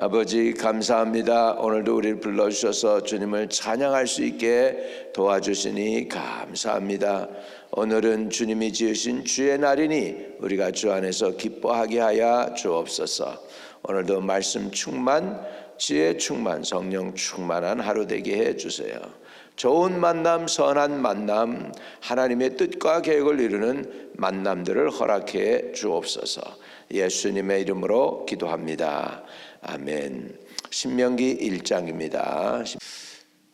아버지 감사합니다. 오늘도 우리를 불러주셔서 주님을 찬양할 수 있게 도와주시니 감사합니다. 오늘은 주님이 지으신 주의 날이니 우리가 주 안에서 기뻐하게 하여 주옵소서. 오늘도 말씀 충만, 지혜 충만, 성령 충만한 하루 되게 해주세요. 좋은 만남, 선한 만남, 하나님의 뜻과 계획을 이루는 만남들을 허락해 주옵소서. 예수님의 이름으로 기도합니다. 아멘. 신명기 1장입니다.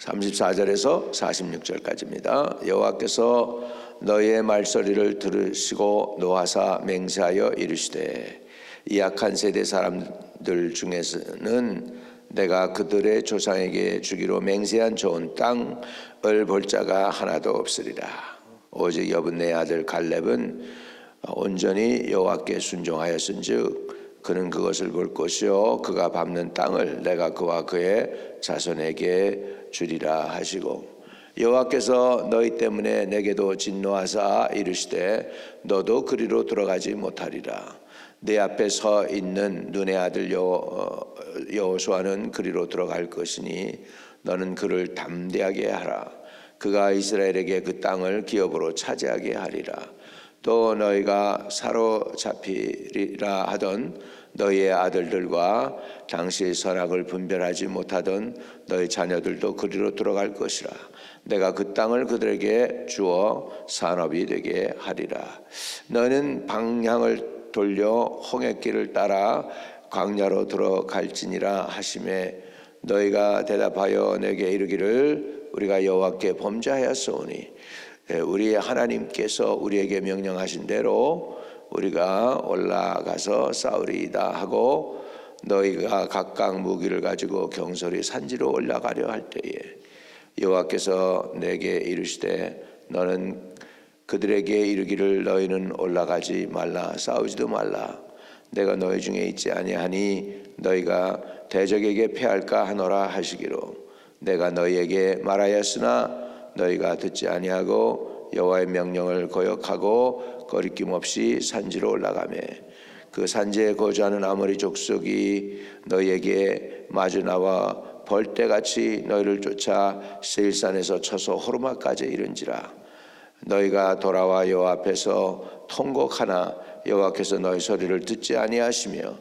34절에서 46절까지입니다. 여호와께서 너희의 말소리를 들으시고 노하사 맹세하여 이르시되 이 악한 세대 사람들 중에서는 내가 그들의 조상에게 주기로 맹세한 좋은 땅을 볼 자가 하나도 없으리라. 오직 여분네 아들 갈렙은 온전히 여호와께 순종하였은즉 그는 그것을 볼 것이요 그가 밟는 땅을 내가 그와 그의 자손에게 주리라 하시고, 여호와께서 너희 때문에 내게도 진노하사 이르시되 너도 그리로 들어가지 못하리라. 내 앞에 서 있는 눈의 아들 여호수아는 그리로 들어갈 것이니 너는 그를 담대하게 하라. 그가 이스라엘에게 그 땅을 기업으로 차지하게 하리라. 또 너희가 사로잡히리라 하던 너희의 아들들과 당시의 선악을 분별하지 못하던 너희 자녀들도 그리로 들어갈 것이라. 내가 그 땅을 그들에게 주어 산업이 되게 하리라. 너는 방향을 돌려 홍해길을 따라 광야로 들어갈지니라 하시매 너희가 대답하여 내게 이르기를 우리가 여호와께 범죄하였사오니 우리 하나님께서 우리에게 명령하신 대로 우리가 올라가서 싸우리이다 하고 너희가 각각 무기를 가지고 경솔히 산지로 올라가려 할 때에 여호와께서 내게 이르시되 너는 그들에게 이르기를 너희는 올라가지 말라 싸우지도 말라. 내가 너희 중에 있지 아니하니 너희가 대적에게 패할까 하노라 하시기로 내가 너희에게 말하였으나 너희가 듣지 아니하고 여호와의 명령을 거역하고 거리낌 없이 산지로 올라가매 그 산지에 거주하는 아모리 족속이 너희에게 마주 나와 벌떼같이 너희를 쫓아 세일산에서 쳐서 호르마까지 이른지라. 너희가 돌아와 여호와 앞에서 통곡하나 여호와께서 너희 소리를 듣지 아니하시며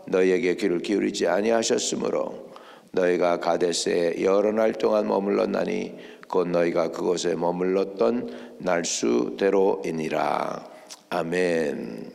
너희에게 귀를 기울이지 아니하셨으므로 너희가 가데스에 여러 날 동안 머물렀나니 곧 너희가 그곳에 머물렀던 날수대로이니라. 아멘.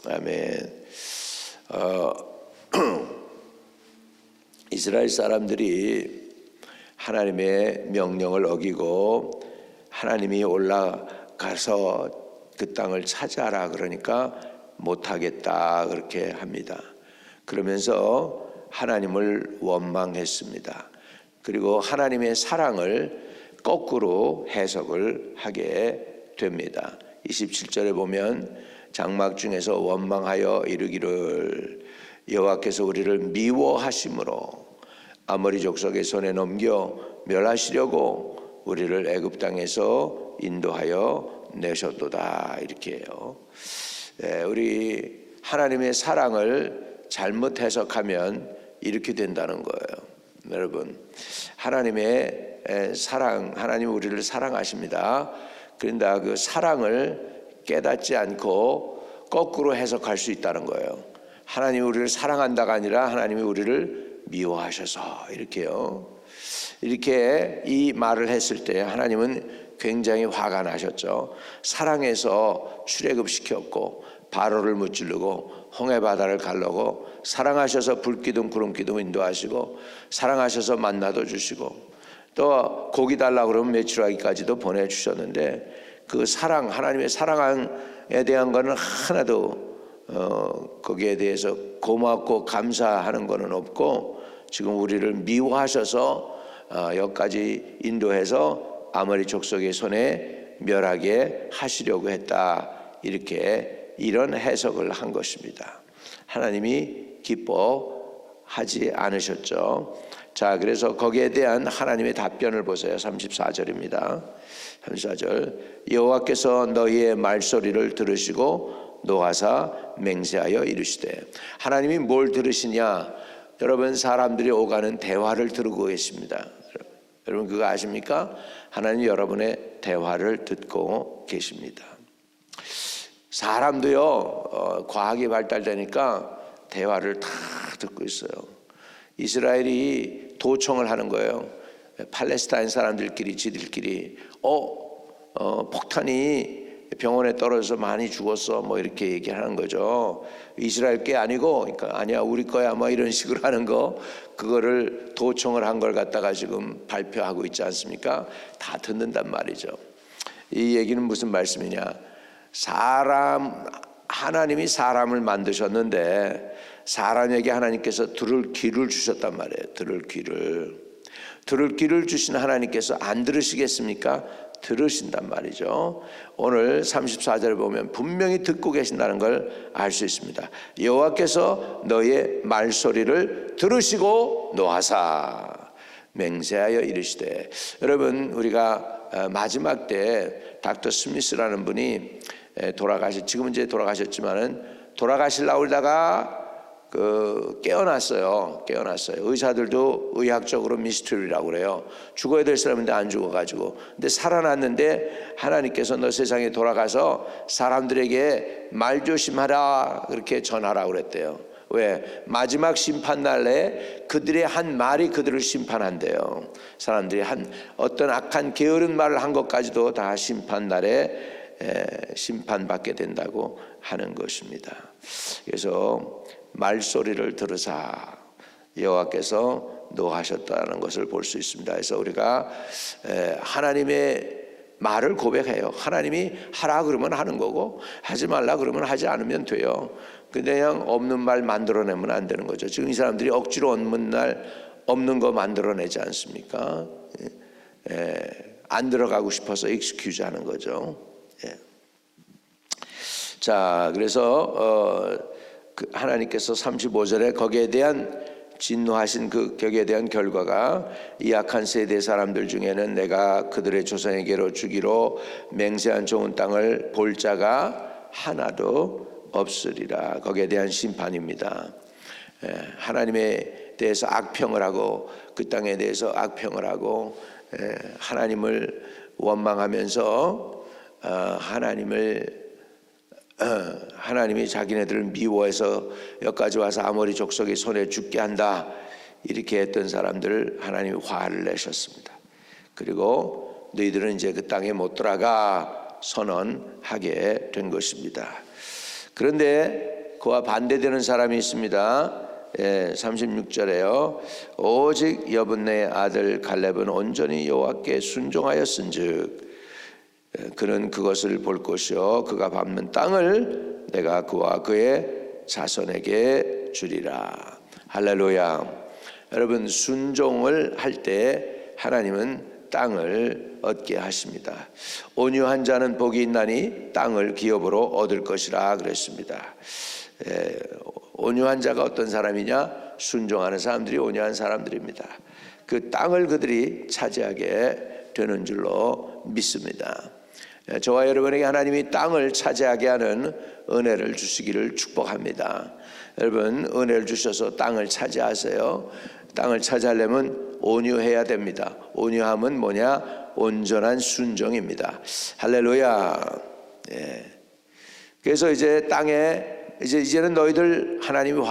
아멘. 이스라엘 사람들이 하나님의 명령을 어기고 하나님이 올라가서 그 땅을 차지하라 그러니까 못하겠다 그렇게 합니다. 그러면서 하나님을 원망했습니다. 그리고 하나님의 사랑을 거꾸로 해석을 하게 됩니다. 27절에 보면 장막 중에서 원망하여 이르기를 여호와께서 우리를 미워하심으로 아모리 족속의 손에 넘겨 멸하시려고 우리를 애굽 땅에서 인도하여 내셨도다 이렇게 해요. 우리 하나님의 사랑을 잘못 해석하면 이렇게 된다는 거예요. 여러분, 하나님의 사랑, 하나님 우리를 사랑하십니다. 그런데 그 사랑을 깨닫지 않고 거꾸로 해석할 수 있다는 거예요. 하나님이 우리를 사랑한다가 아니라 하나님이 우리를 미워하셔서 이렇게요. 이렇게 이 말을 했을 때 하나님은 굉장히 화가 나셨죠. 사랑해서 출애굽시켰고 바로를 무찌르고 홍해바다를 갈르고 사랑하셔서 불기둥 구름기둥 인도하시고 사랑하셔서 만나도 주시고 또 고기 달라고 그러면 메추라기까지도 보내주셨는데 그 사랑, 하나님의 사랑에 대한 거는 하나도 거기에 대해서 고맙고 감사하는 거는 없고 지금 우리를 미워하셔서 여기까지 인도해서 아모리 족속의 손에 멸하게 하시려고 했다. 이런 해석을 한 것입니다. 하나님이 기뻐하지 않으셨죠. 자, 그래서 거기에 대한 하나님의 답변을 보세요. 34절입니다. 34절 여호와께서 너희의 말소리를 들으시고 노하사 맹세하여 이르시되 하나님이 뭘 들으시냐? 여러분, 사람들이 오가는 대화를 들고 계십니다. 여러분 그거 아십니까? 하나님 여러분의 대화를 듣고 계십니다. 사람도요, 과학이 발달되니까 대화를 다 듣고 있어요. 이스라엘이 도청을 하는 거예요. 팔레스타인 사람들끼리 지들끼리 폭탄이 병원에 떨어져서 많이 죽었어 뭐 이렇게 얘기하는 거죠. 이스라엘 게 아니고, 그러니까 아니야 우리 거야 뭐 이런 식으로 하는 거, 그거를 도청을 한 걸 갖다가 지금 발표하고 있지 않습니까? 다 듣는단 말이죠. 이 얘기는 무슨 말씀이냐? 하나님이 사람을 만드셨는데 사람에게 하나님께서 들을 귀를 주셨단 말이에요. 들을 귀를 주신 하나님께서 안 들으시겠습니까? 들으신단 말이죠. 오늘 34절을 보면 분명히 듣고 계신다는 걸 알 수 있습니다. 여호와께서 너의 말소리를 들으시고 노하사 맹세하여 이르시되. 여러분, 우리가 마지막 때 닥터 스미스라는 분이 지금은 이제 돌아가셨지만은 돌아가시려고 그러다가 깨어났어요. 의사들도 의학적으로 미스터리라고 그래요. 죽어야 될 사람인데 안 죽어가지고. 근데 살아났는데 하나님께서 너 세상에 돌아가서 사람들에게 말 조심하라 그렇게 전하라고 그랬대요. 왜? 마지막 심판날에 그들의 한 말이 그들을 심판한대요. 사람들이 어떤 악한 게으른 말을 한 것까지도 다 심판날에 심판받게 된다고 하는 것입니다. 그래서 말소리를 들으사 여호와께서 노하셨다는 것을 볼 수 있습니다. 그래서 우리가 하나님의 말을 고백해요. 하나님이 하라 그러면 하는 거고 하지 말라 그러면 하지 않으면 돼요. 근데 그냥 없는 말 만들어내면 안 되는 거죠. 지금 이 사람들이 억지로 없는 거 만들어내지 않습니까? 안 들어가고 싶어서 익스큐즈 하는 거죠. 자, 그래서 하나님께서 35절에 거기에 대한 진노하신 그 격에 대한 결과가 이 악한 세대 사람들 중에는 내가 그들의 조상에게로 주기로 맹세한 좋은 땅을 볼 자가 하나도 없으리라. 거기에 대한 심판입니다. 하나님에 대해서 악평을 하고 그 땅에 대해서 악평을 하고 하나님을 원망하면서 하나님이 자기네들을 미워해서 여기까지 와서 아모리 족속의 손에 죽게 한다 이렇게 했던 사람들을 하나님이 화를 내셨습니다. 그리고 너희들은 이제 그 땅에 못 들어가 선언하게 된 것입니다. 그런데 그와 반대되는 사람이 있습니다. 36절에요. 오직 여분네의 아들 갈렙은 온전히 여호와께 순종하였은즉 그는 그것을 볼 것이요 그가 밟는 땅을 내가 그와 그의 자손에게 주리라. 할렐루야. 여러분, 순종을 할 때 하나님은 땅을 얻게 하십니다. 온유한 자는 복이 있나니 땅을 기업으로 얻을 것이라 그랬습니다. 온유한 자가 어떤 사람이냐? 순종하는 사람들이 온유한 사람들입니다. 그 땅을 그들이 차지하게 되는 줄로 믿습니다. 저와 여러분에게 하나님이 땅을 차지하게 하는 은혜를 주시기를 축복합니다. 여러분, 은혜를 주셔서 땅을 차지하세요. 땅을 차지하려면 온유해야 됩니다. 온유함은 뭐냐? 온전한 순종입니다. 할렐루야. 그래서 이제 땅에 이제는 너희들 하나님이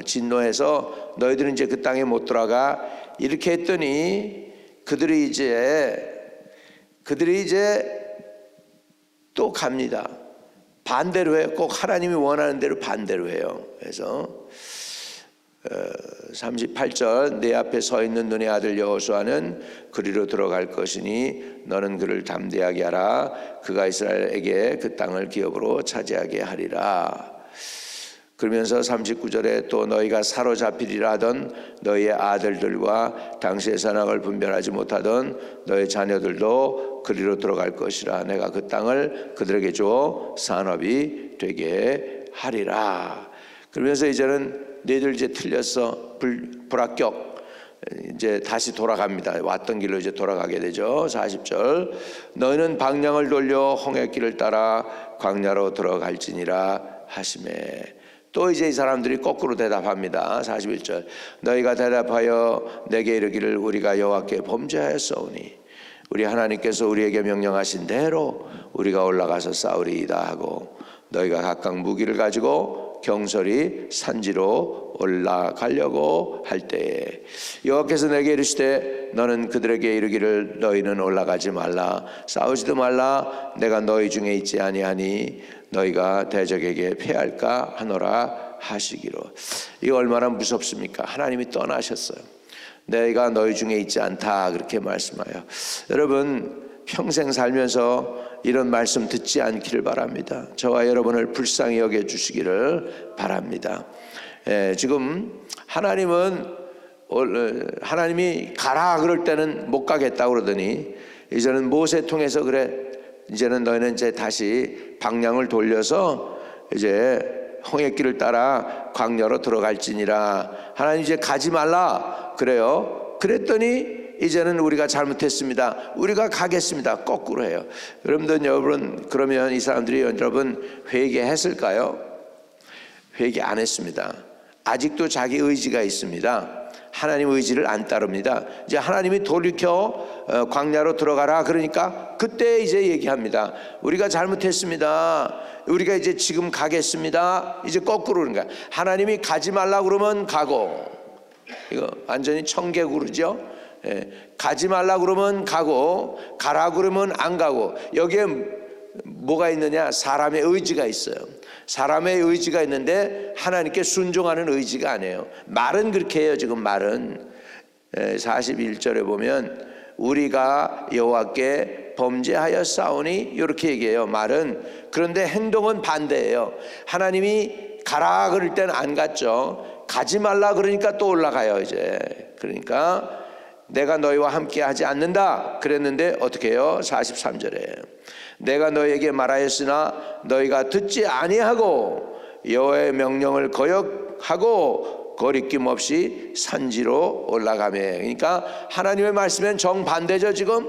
진노해서 너희들은 이제 그 땅에 못 들어가 이렇게 했더니 그들이 이제 또 갑니다. 반대로 해요. 꼭 하나님이 원하는 대로 반대로 해요. 그래서 38절 내 앞에 서 있는 눈의 아들 여호수아는 그리로 들어갈 것이니 너는 그를 담대하게 하라. 그가 이스라엘에게 그 땅을 기업으로 차지하게 하리라. 그러면서 39절에 또 너희가 사로잡히리라 하던 너희의 아들들과 당시의 선악을 분별하지 못하던 너희 자녀들도 그리로 들어갈 것이라. 내가 그 땅을 그들에게 주어 산업이 되게 하리라. 그러면서 이제는 너희들 이제 틀렸어. 불합격. 이제 다시 돌아갑니다. 왔던 길로 이제 돌아가게 되죠. 40절 너희는 방향을 돌려 홍해길을 따라 광야로 들어갈지니라 하시매. 또 이제 이 사람들이 거꾸로 대답합니다. 41절. 너희가 대답하여 내게 이르기를 우리가 여호와께 범죄하였사오니 우리 하나님께서 우리에게 명령하신 대로 우리가 올라가서 싸우리이다 하고 너희가 각각 무기를 가지고 경솔히 산지로 올라가려고 할 때에 여호와께서 내게 이르시되 너는 그들에게 이르기를 너희는 올라가지 말라 싸우지도 말라 내가 너희 중에 있지 아니하니 너희가 대적에게 패할까 하노라 하시기로. 이거 얼마나 무섭습니까? 하나님이 떠나셨어요. 내가 너희 중에 있지 않다 그렇게 말씀하여. 여러분 평생 살면서 이런 말씀 듣지 않기를 바랍니다. 저와 여러분을 불쌍히 여겨주시기를 바랍니다. 지금 하나님이 가라 그럴 때는 못 가겠다 그러더니 이제는 모세 통해서 그래 이제는 너희는 이제 다시 방향을 돌려서 이제 홍해길을 따라 광야로 들어갈지니라. 하나님 이제 가지 말라 그래요. 그랬더니 이제는 우리가 잘못했습니다. 우리가 가겠습니다. 거꾸로 해요. 여러분 그러면 이 사람들이 여러분 회개했을까요? 회개 안 했습니다. 아직도 자기 의지가 있습니다. 하나님 의지를 안 따릅니다. 이제 하나님이 돌이켜 광야로 들어가라 그러니까 그때 이제 얘기합니다. 우리가 잘못했습니다. 우리가 이제 지금 가겠습니다. 이제 거꾸로 그런 거야. 하나님이 가지 말라 그러면 가고, 이거 완전히 청개구르죠. 가지 말라 그러면 가고 가라 그러면 안 가고. 여기에 뭐가 있느냐? 사람의 의지가 있어요. 사람의 의지가 있는데 하나님께 순종하는 의지가 아니에요. 말은 그렇게 해요. 지금 말은 41절에 보면 우리가 여호와께 범죄하였사오니 이렇게 얘기해요. 말은. 그런데 행동은 반대예요. 하나님이 가라 그럴 때는 안 갔죠. 가지 말라 그러니까 또 올라가요. 이제 그러니까 내가 너희와 함께 하지 않는다 그랬는데 어떻게 해요? 43절에 내가 너희에게 말하였으나 너희가 듣지 아니하고 여호와의 명령을 거역하고 거리낌 없이 산지로 올라가매. 그러니까 하나님의 말씀엔 정반대죠. 지금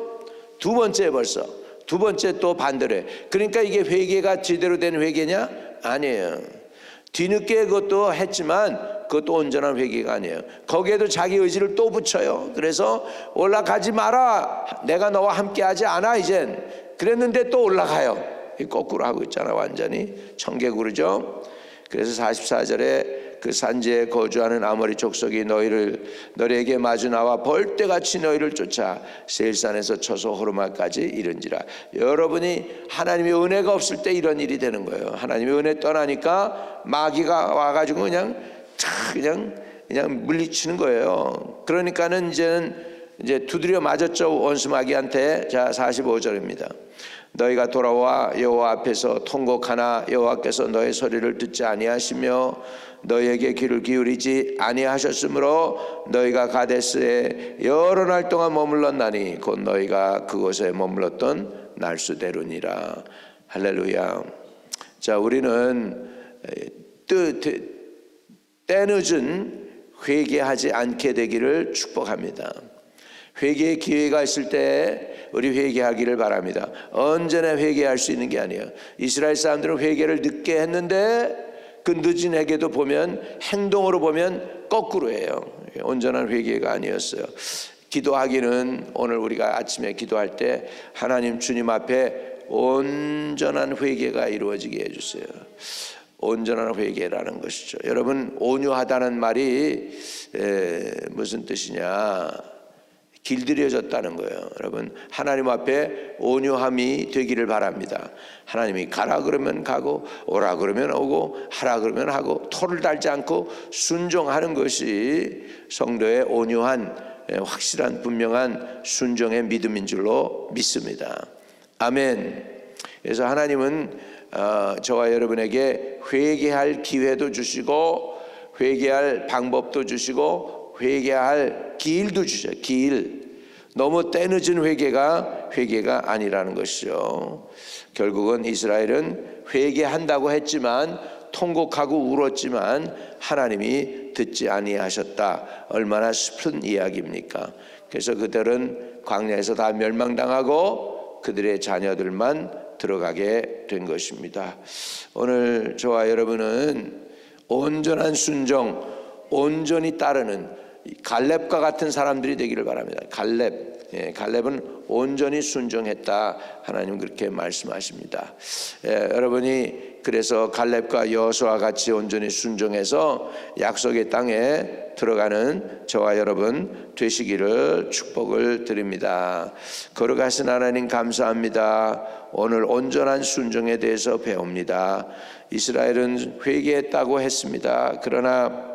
두 번째 벌써 두 번째 또 반대로 해. 그러니까 이게 회개가 제대로 된 회개냐? 아니에요. 뒤늦게 그것도 했지만 그것도 온전한 회개가 아니에요. 거기에도 자기 의지를 또 붙여요. 그래서 올라가지 마라. 내가 너와 함께 하지 않아 이젠. 그랬는데 또 올라가요. 거꾸로 하고 있잖아. 완전히 청개구르죠. 그래서 44절에 그 산지에 거주하는 아모리 족속이 너희에게 마주 나와 벌떼같이 너희를 쫓아 세일산에서 쳐서 호르마까지 이른지라. 여러분이 하나님의 은혜가 없을 때 이런 일이 되는 거예요. 하나님의 은혜 떠나니까 마귀가 와가지고 그냥 물리치는 거예요. 그러니까는 이제 두드려 맞았죠. 원수 마귀한테. 자 45절입니다. 너희가 돌아와 여호와 앞에서 통곡하나 여호와께서 너의 소리를 듣지 아니하시며 너희에게 귀를 기울이지 아니하셨으므로 너희가 가데스에 여러 날 동안 머물렀나니 곧 너희가 그곳에 머물렀던 날수대로니라. 할렐루야. 자 우리는 때늦은 회개하지 않게 되기를 축복합니다. 회개의 기회가 있을 때 우리 회개하기를 바랍니다. 언제나 회개할 수 있는 게 아니에요. 이스라엘 사람들은 회개를 늦게 했는데 그 늦은 회개도 보면 행동으로 보면 거꾸로 해요. 온전한 회개가 아니었어요. 기도하기는 오늘 우리가 아침에 기도할 때 하나님 주님 앞에 온전한 회개가 이루어지게 해주세요. 온전한 회개라는 것이죠. 여러분 온유하다는 말이 무슨 뜻이냐? 길들여졌다는 거예요. 여러분 하나님 앞에 온유함이 되기를 바랍니다. 하나님이 가라 그러면 가고 오라 그러면 오고 하라 그러면 하고 토를 달지 않고 순종하는 것이 성도의 온유한 확실한 분명한 순종의 믿음인 줄로 믿습니다. 아멘. 그래서 하나님은 저와 여러분에게 회개할 기회도 주시고 회개할 방법도 주시고 회개할 길도 주셔. 길. 너무 때늦은 회개가 아니라는 것이죠. 결국은 이스라엘은 회개한다고 했지만 통곡하고 울었지만 하나님이 듣지 아니하셨다. 얼마나 슬픈 이야기입니까? 그래서 그들은 광야에서 다 멸망당하고 그들의 자녀들만 들어가게 된 것입니다. 오늘 저와 여러분은 온전한 순종, 온전히 따르는 갈렙과 같은 사람들이 되기를 바랍니다. 갈렙은 온전히 순종했다. 하나님 그렇게 말씀하십니다. 여러분이 그래서 갈렙과 여호수아와 같이 온전히 순종해서 약속의 땅에 들어가는 저와 여러분 되시기를 축복을 드립니다. 걸어가신 하나님 감사합니다. 오늘 온전한 순종에 대해서 배웁니다. 이스라엘은 회개했다고 했습니다. 그러나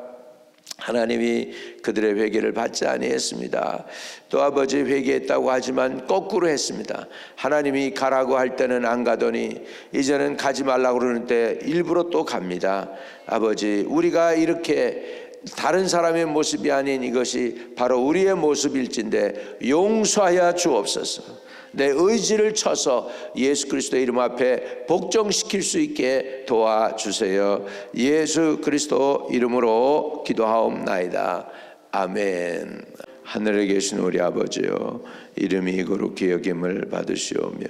하나님이 그들의 회개를 받지 아니했습니다. 또 아버지 회개했다고 하지만 거꾸로 했습니다. 하나님이 가라고 할 때는 안 가더니 이제는 가지 말라고 그러는 때 일부러 또 갑니다. 아버지, 우리가 이렇게 다른 사람의 모습이 아닌 이것이 바로 우리의 모습일진데 용서하여 주옵소서. 내 의지를 쳐서 예수 그리스도의 이름 앞에 복종시킬 수 있게 도와주세요. 예수 그리스도 이름으로 기도하옵나이다. 아멘. 하늘에 계신 우리 아버지여, 이름이 거룩히 여김을 받으시오며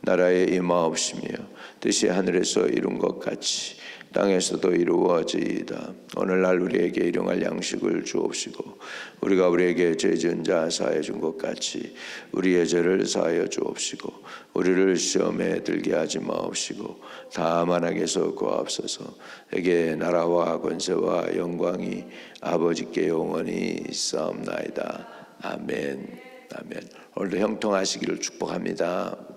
나라에 임하옵시며 뜻이 하늘에서 이룬 것 같이 땅에서도 이루어지이다. 오늘날 우리에게 일용할 양식을 주옵시고 우리가 우리에게 죄 지은 자 사하여 준 것 같이 우리의 죄를 사하여 주옵시고 우리를 시험에 들게 하지 마옵시고 다만 악에서 구하옵소서. 에게 나라와 권세와 영광이 아버지께 영원히 있사옵나이다. 아멘. 아멘. 오늘도 형통하시기를 축복합니다.